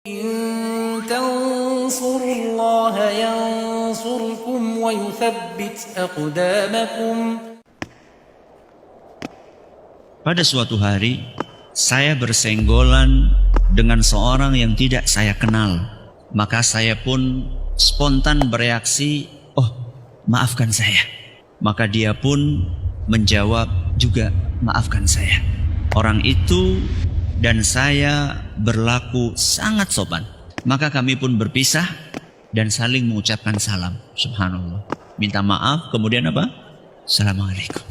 إن تنصروا الله ينصركم ويثبت أقدامكم. Pada suatu hari, saya bersenggolan dengan seorang yang tidak saya kenal. Maka saya pun spontan bereaksi, "Oh, maafkan saya." Maka dia pun menjawab juga, "Maafkan saya." Orang itu dan saya berlaku sangat sopan. Maka kami pun berpisah dan saling mengucapkan salam. Subhanallah. Minta maaf, kemudian apa? Assalamualaikum.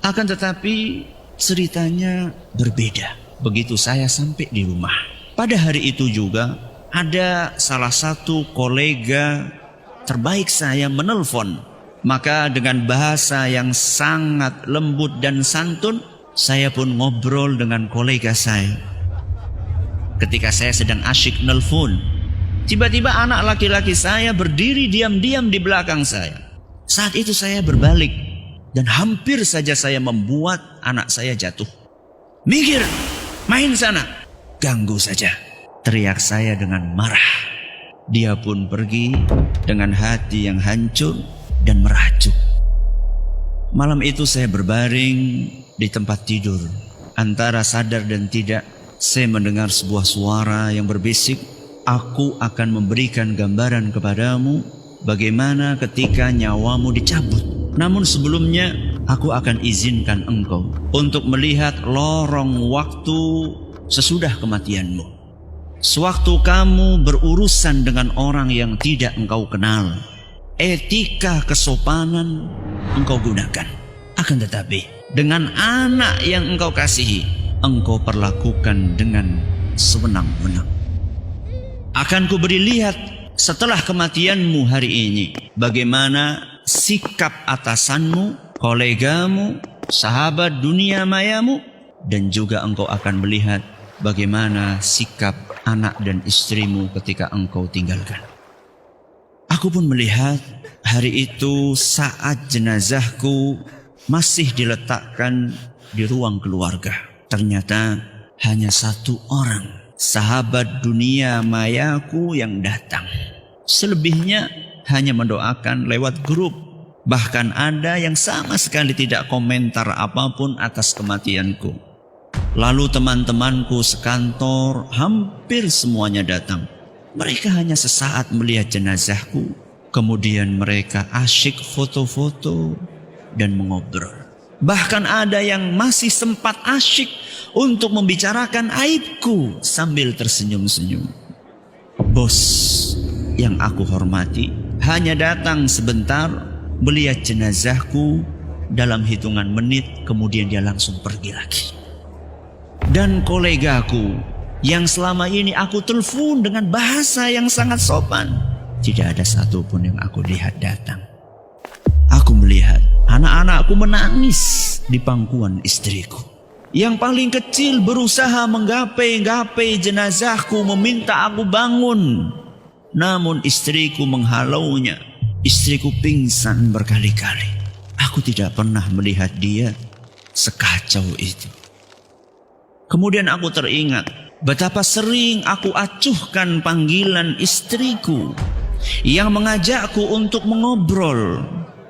Akan tetapi ceritanya berbeda begitu saya sampai di rumah. Pada hari itu juga ada salah satu kolega terbaik saya menelpon. Maka dengan bahasa yang sangat lembut dan santun, saya pun ngobrol dengan kolega saya. Ketika saya sedang asyik nelpon, tiba-tiba anak laki-laki saya berdiri diam-diam di belakang saya. Saat itu saya berbalik dan hampir saja saya membuat anak saya jatuh. "Minggir, main sana." "Ganggu saja," teriak saya dengan marah. Dia pun pergi dengan hati yang hancur dan merajuk. Malam itu saya berbaring di tempat tidur. Antara sadar dan tidak, saya mendengar sebuah suara yang berbisik, "Aku akan memberikan gambaran kepadamu bagaimana ketika nyawamu dicabut. Namun sebelumnya, aku akan izinkan engkau untuk melihat lorong waktu sesudah kematianmu. Sewaktu kamu berurusan dengan orang yang tidak engkau kenal, etika kesopanan engkau gunakan. Akan tetapi, dengan anak yang engkau kasihi, engkau perlakukan dengan sewenang-wenang. Akan kuberi lihat setelah kematianmu hari ini, bagaimana sikap atasanmu, kolegamu, sahabat dunia mayamu, dan juga engkau akan melihat bagaimana sikap anak dan istrimu ketika engkau tinggalkan." Aku pun melihat hari itu saat jenazahku masih diletakkan di ruang keluarga. Ternyata hanya satu orang sahabat dunia mayaku yang datang. Selebihnya hanya mendoakan lewat grup. Bahkan ada yang sama sekali tidak komentar apapun atas kematianku. Lalu teman-temanku sekantor hampir semuanya datang. Mereka hanya sesaat melihat jenazahku. Kemudian mereka asyik foto-foto dan mengobrol. Bahkan ada yang masih sempat asyik untuk membicarakan aibku sambil tersenyum-senyum. Bos yang aku hormati hanya datang sebentar, melihat jenazahku, dalam hitungan menit kemudian dia langsung pergi lagi. Dan kolegaku yang selama ini aku telepon dengan bahasa yang sangat sopan, tidak ada satupun yang aku lihat datang. Aku melihat anak-anakku menangis di pangkuan istriku. Yang paling kecil berusaha menggapai-gapai jenazahku, meminta aku bangun. Namun istriku menghalaunya. Istriku pingsan berkali-kali. Aku tidak pernah melihat dia sekacau itu. Kemudian aku teringat betapa sering aku acuhkan panggilan istriku yang mengajakku untuk mengobrol.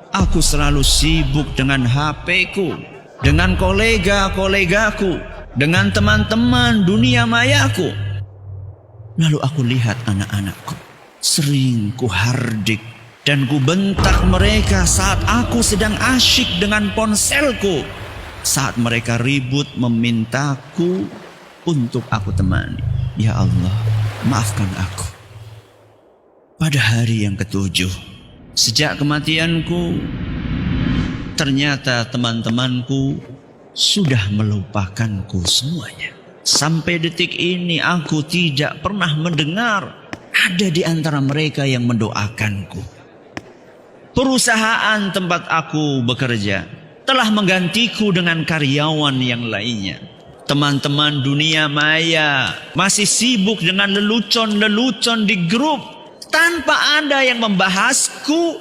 Aku selalu sibuk dengan HP-ku, dengan kolega-kolegaku, dengan teman-teman dunia mayaku. Lalu aku lihat anak-anakku. Sering ku hardik dan ku bentak mereka saat aku sedang asyik dengan ponselku. Saat mereka ribut memintaku untuk aku temani. Ya Allah, maafkan aku. Pada hari yang ketujuh, sejak kematianku, ternyata teman-temanku sudah melupakanku semuanya. Sampai detik ini aku tidak pernah mendengar ada di antara mereka yang mendoakanku. Perusahaan tempat aku bekerja telah menggantiku dengan karyawan yang lainnya. Teman-teman dunia maya masih sibuk dengan lelucon-lelucon di grup tanpa ada yang membahasku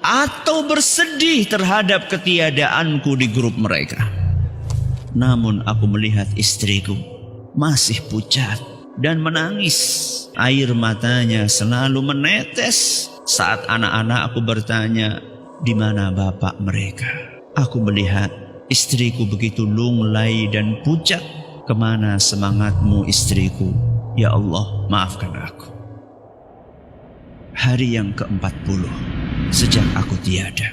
atau bersedih terhadap ketiadaanku di grup mereka. Namun aku melihat istriku masih pucat, dan menangis. Air matanya selalu menetes saat anak-anakku bertanya, "Di mana bapak mereka?" Aku melihat istriku begitu lunglai dan pucat. "Kemana semangatmu, istriku? Ya Allah, maafkan aku." Hari yang ke-40 sejak aku tiada.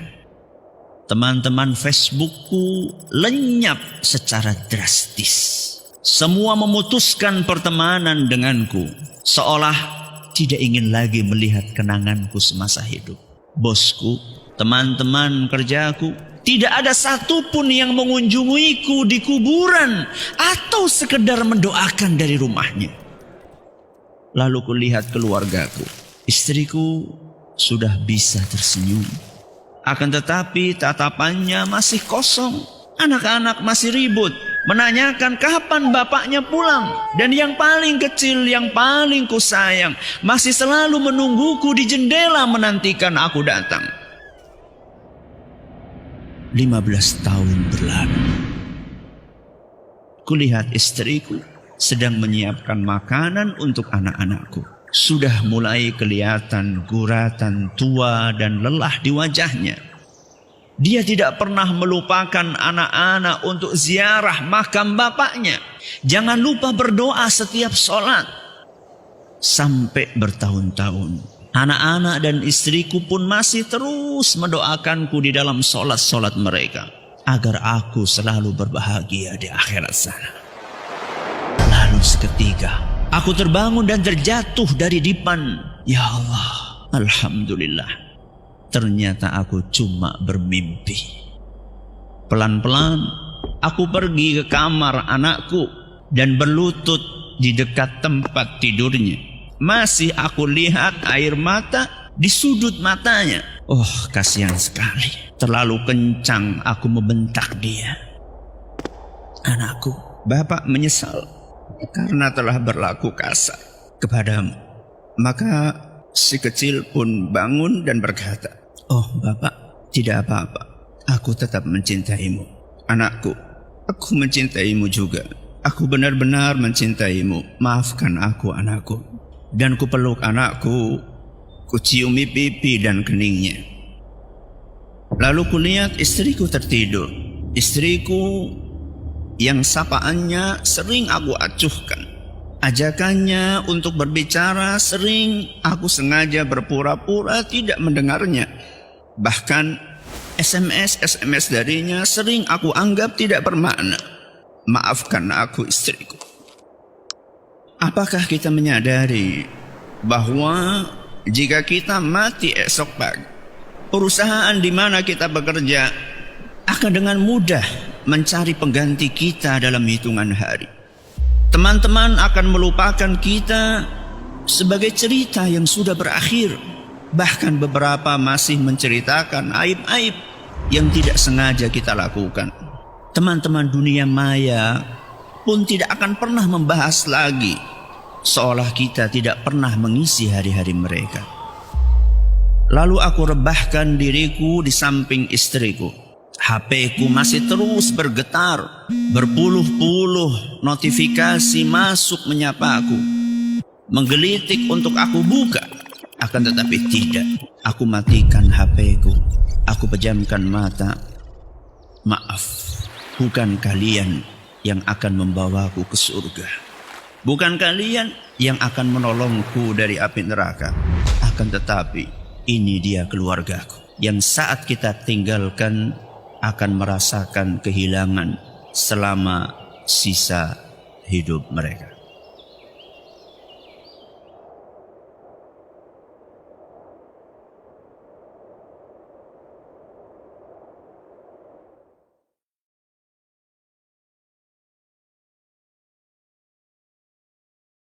Teman-teman Facebookku lenyap secara drastis. Semua memutuskan pertemanan denganku, seolah tidak ingin lagi melihat kenanganku semasa hidup. Bosku, teman-teman kerjaku, tidak ada satupun yang mengunjungiku di kuburan atau sekedar mendoakan dari rumahnya. Lalu kulihat keluargaku. Istriku sudah bisa tersenyum. Akan tetapi tatapannya masih kosong. Anak-anak masih ribut, menanyakan kapan bapaknya pulang. Dan yang paling kecil, yang paling kusayang, masih selalu menungguku di jendela menantikan aku datang. 15 tahun berlalu. Kulihat istriku sedang menyiapkan makanan untuk anak-anakku. Sudah mulai kelihatan guratan tua dan lelah di wajahnya. Dia tidak pernah melupakan anak-anak untuk ziarah makam bapaknya. Jangan lupa berdoa setiap sholat. Sampai bertahun-tahun, anak-anak dan istriku pun masih terus mendoakanku di dalam sholat-sholat mereka, agar aku selalu berbahagia di akhirat sana. Lalu seketika, aku terbangun dan terjatuh dari dipan. Ya Allah, alhamdulillah. Ternyata aku cuma bermimpi. Pelan-pelan aku pergi ke kamar anakku dan berlutut di dekat tempat tidurnya. Masih aku lihat air mata di sudut matanya. Oh, kasihan sekali. Terlalu kencang aku membentak dia. "Anakku, bapak menyesal karena telah berlaku kasar kepadamu." Maka si kecil pun bangun dan berkata, "Oh bapak, tidak apa-apa. Aku tetap mencintaimu." "Anakku, aku mencintaimu juga. Aku benar-benar mencintaimu. Maafkan aku, anakku." Dan kupeluk anakku, kuciumi pipi dan keningnya. Lalu kulihat istriku tertidur. Istriku yang sapaannya sering aku acuhkan. Ajakannya untuk berbicara sering aku sengaja berpura-pura tidak mendengarnya. Bahkan SMS darinya sering aku anggap tidak bermakna. Maafkan aku, istriku. Apakah kita menyadari bahwa jika kita mati esok pagi, perusahaan di mana kita bekerja akan dengan mudah mencari pengganti kita dalam hitungan hari. Teman-teman akan melupakan kita sebagai cerita yang sudah berakhir. Bahkan beberapa masih menceritakan aib-aib yang tidak sengaja kita lakukan. Teman-teman dunia maya pun tidak akan pernah membahas lagi, seolah kita tidak pernah mengisi hari-hari mereka. Lalu aku rebahkan diriku di samping istriku. HP-ku masih terus bergetar. Berpuluh-puluh notifikasi masuk menyapa aku, menggelitik untuk aku buka. Akan tetapi tidak. Aku matikan HP-ku. Aku pejamkan mata. Maaf, bukan kalian yang akan membawaku ke surga. Bukan kalian yang akan menolongku dari api neraka. Akan tetapi ini dia keluargaku yang saat kita tinggalkan akan merasakan kehilangan selama sisa hidup mereka.